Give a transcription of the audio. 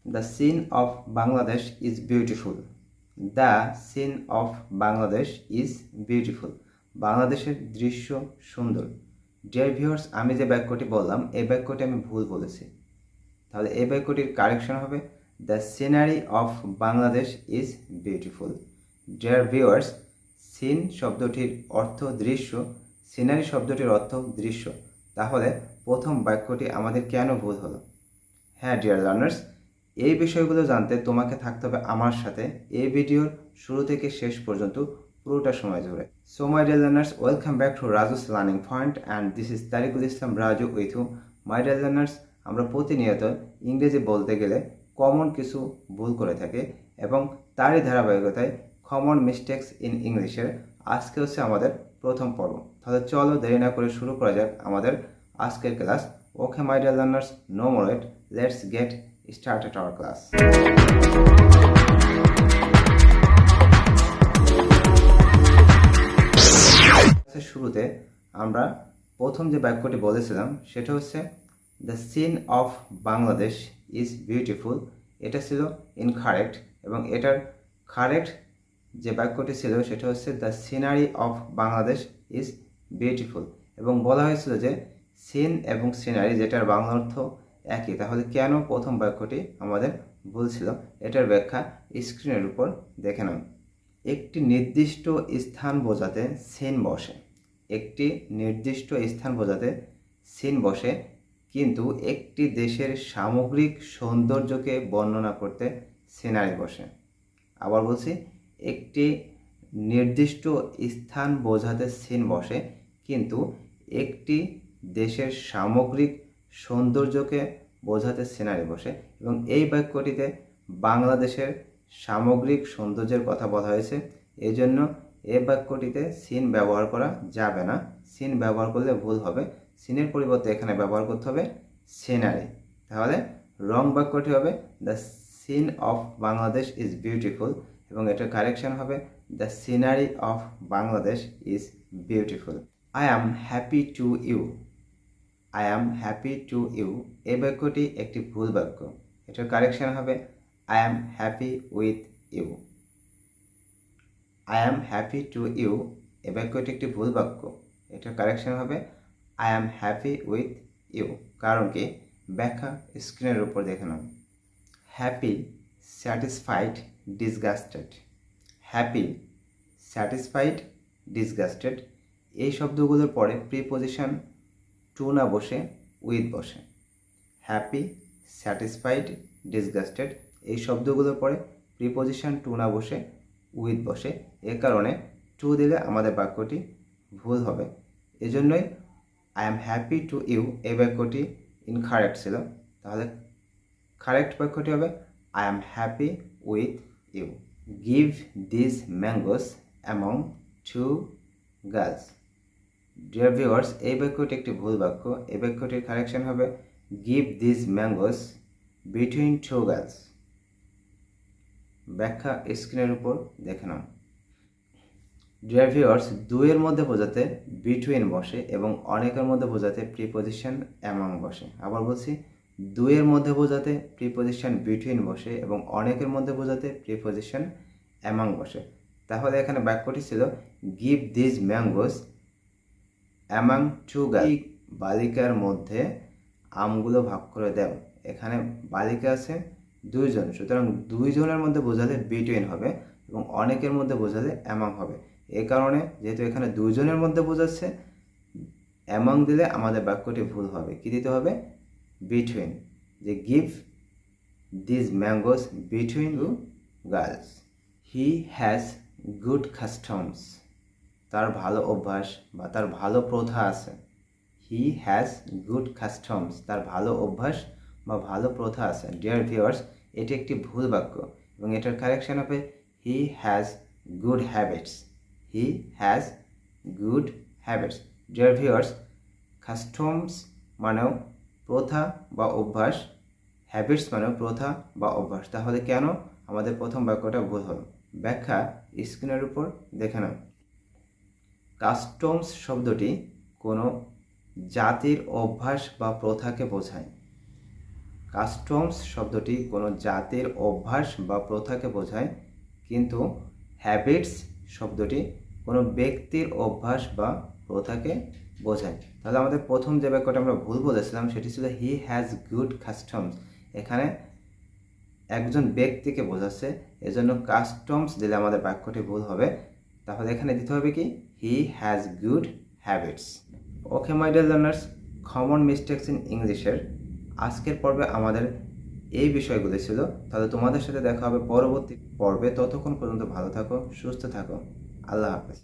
The scene of Bangladesh is beautiful. The scene of Bangladesh is beautiful. বাংলাদেশের দৃশ্য সুন্দর। Dear viewers, আমি যে বাক্যটি বললাম এই বাক্যটি আমি ভুল বলেছি। তাহলে এই বাক্যটির কারেকশন হবে the scenery of Bangladesh is beautiful. Dear viewers, scene শব্দটির অর্থ দৃশ্য, সিনারি শব্দটির অর্থ দৃশ্য। তাহলে প্রথম বাক্যটি আমাদের কেন ভুল হলো? হ্যাঁ ডিয়ার লার্নার্স, এই বিষয়গুলো জানতে তোমাকে থাকতে হবে আমার সাথে এই ভিডিওর শুরু থেকে শেষ পর্যন্ত পুরোটা সময় জুড়ে। So my dear learners, welcome back to Raju's learning point and this is Tarikul Islam Raju with you. My dear learners, আমরা প্রতিনিয়ত ইংরেজি বলতে গেলে কমন কিছু ভুল করে থাকি এবং তারই ধারাবাহিকতায় কমন মিস্টেক্স ইন ইংলিশের আজকে হচ্ছে আমাদের প্রথম পর্ব। তাহলে চলো দেরি না করে শুরু করা যাক আমাদের আজকের ক্লাস। Okay my dear learners, no more wait, let's get started our class. শুরুতে আমরা প্রথম যে বাক্যটি বলেছিলাম সেটা হচ্ছে the scene of Bangladesh is beautiful. এটা ছিল ইনকারেক্ট এবং এটার কারেক্ট যে বাক্যটি ছিল সেটা হচ্ছে the scenery of Bangladesh is beautiful. এবং বলা হয়েছিল যে সিন এবং সিনারি যেটার বাংলা অর্থ একই, তাহলে কেন প্রথম বাক্যটি আমাদের ভুল ছিল এটার ব্যাখ্যা স্ক্রিনের উপর দেখে নাও। একটি নির্দিষ্ট স্থান বোঝাতে সিন বসে। একটি নির্দিষ্ট স্থান বোঝাতে সিন বসে, কিন্তু একটি দেশের সামগ্রিক সৌন্দর্যকে বর্ণনা করতে সিনারি বসে। আবার বলছি, একটি নির্দিষ্ট স্থান বোঝাতে সিন বসে, কিন্তু একটি দেশের সামগ্রিক সৌন্দর্যকে বোঝাতে সিনারি বসে। এবং এই বাক্যটিতে বাংলাদেশের সামগ্রিক সৌন্দর্যের কথা বলা হয়েছে, এই জন্য এই বাক্যটিতে সিন ব্যবহার করা যাবে না। সিন ব্যবহার করলে ভুল হবে, সিনের পরিবর্তে এখানে ব্যবহার করতে হবে সিনারি। তাহলে রং বাক্যটি হবে the scene of Bangladesh is beautiful এবং এটার কারেকশন হবে the scenery of Bangladesh is beautiful. I am happy to you. I am happy to you এই বাক্যটি একটি ভুল বাক্য। এটার কারেকশন হবে I am happy with you. I am happy to you এই বাক্যটি একটি ভুল বাক্য। এটার কারেকশন হবে I am happy with you. কারণ কি? ব্যাখ্যা স্ক্রিনের উপর দেখে নাও। Happy, satisfied, disgusted. Happy, satisfied, disgusted এই শব্দগুলোর পরে প্রিপোজিশন টু না বসে উইথ বসে। হ্যাপি, স্যাটিসফাইড, ডিসগাস্টেড এই শব্দগুলোর পরে প্রিপোজিশন টু না বসে উইথ বসে। এ কারণে টু দিলে আমাদের বাক্যটি ভুল হবে। এজন্যই I am happy to you এই বাক্যটি ইনকারেক্ট ছিল। তাহলে কারেক্ট বাক্যটি হবে I am happy with you. Give this mangoes among two girls. Dear viewers, এই বাক্যটি একটি ভুল বাক্য। এই বাক্যটির কারেকশন হবে give this mangoes between two girls. ব্যাখ্যা স্ক্রিনের উপর দেখে নাও। ডিয়ার ভিউয়ার্স, দুইয়ের মধ্যে বোঝাতে বিটুইন বসে এবং অনেকের মধ্যে বোঝাতে প্রিপোজিশন অ্যামং বসে। আবার বলছি, দুইয়ের মধ্যে বোঝাতে প্রিপোজিশন বিটুইন বসে এবং অনেকের মধ্যে বোঝাতে প্রিপোজিশন অ্যামং বসে। তাহলে এখানে বাক্যটি ছিল give this mangoes among two girls. বালিকার মধ্যে আমগুলো ভাগ করে দাও। এখানে বালিকা আছে দুইজন, সুতরাং দুইজনের মধ্যে বোঝালে বিটুইন হবে এবং অনেকের মধ্যে বোঝালে অ্যামাং হবে। এই কারণে যেহেতু এখানে দুইজনের মধ্যে বোঝাচ্ছে, অ্যামাং দিলে আমাদের বাক্যটি ভুল হবে। কি দিতে হবে? বিটুইন। যে give this mangoes between two girls. He has good customs. তার ভালো অভ্যাস বা তার ভালো প্রথা আছে। হি হ্যাজ গুড কাস্টমস, তার ভালো অভ্যাস বা ভালো প্রথা আছে। ডিয়ার ভিউয়ার্স, এটি একটি ভুল বাক্য এবং এটার কারেকশন হবে হি has good habits. He has good habits. Dear viewers, customs মানেও প্রথা বা অভ্যাস, হ্যাবিটস মানেও প্রথা বা অভ্যাস। তাহলে কেন আমাদের প্রথম বাক্যটা ভুল হলো? ব্যাখ্যা স্ক্রিনের উপর দেখে নাও। কাস্টমস শব্দটি কোনো জাতির অভ্যাস বা প্রথাকে বোঝায়। কাস্টমস শব্দটি কোনো জাতির অভ্যাস বা প্রথাকে বোঝায়, কিন্তু হ্যাবিটস শব্দটি কোনো ব্যক্তির অভ্যাস বা প্রথাকে বোঝায়। তাহলে আমাদের প্রথম যে বাক্যটা আমরা ভুল বলেছিলাম সেটি ছিল হি হ্যাজ গুড কাস্টমস। এখানে একজন ব্যক্তিকে বোঝাচ্ছে, এজন্য কাস্টমস দিলে আমাদের বাক্যটি ভুল হবে। তাহলে এখানে দিতে হবে কি হি has good habits. Okay my dear learners, common mistakes in ইংলিশের আজকের পর্বে আমাদের এই বিষয়গুলি ছিল। তাহলে তোমাদের সাথে দেখা হবে পরবর্তী পর্বে। ততক্ষণ পর্যন্ত ভালো থাকো, সুস্থ থাকো। আল্লাহ হাফেজ।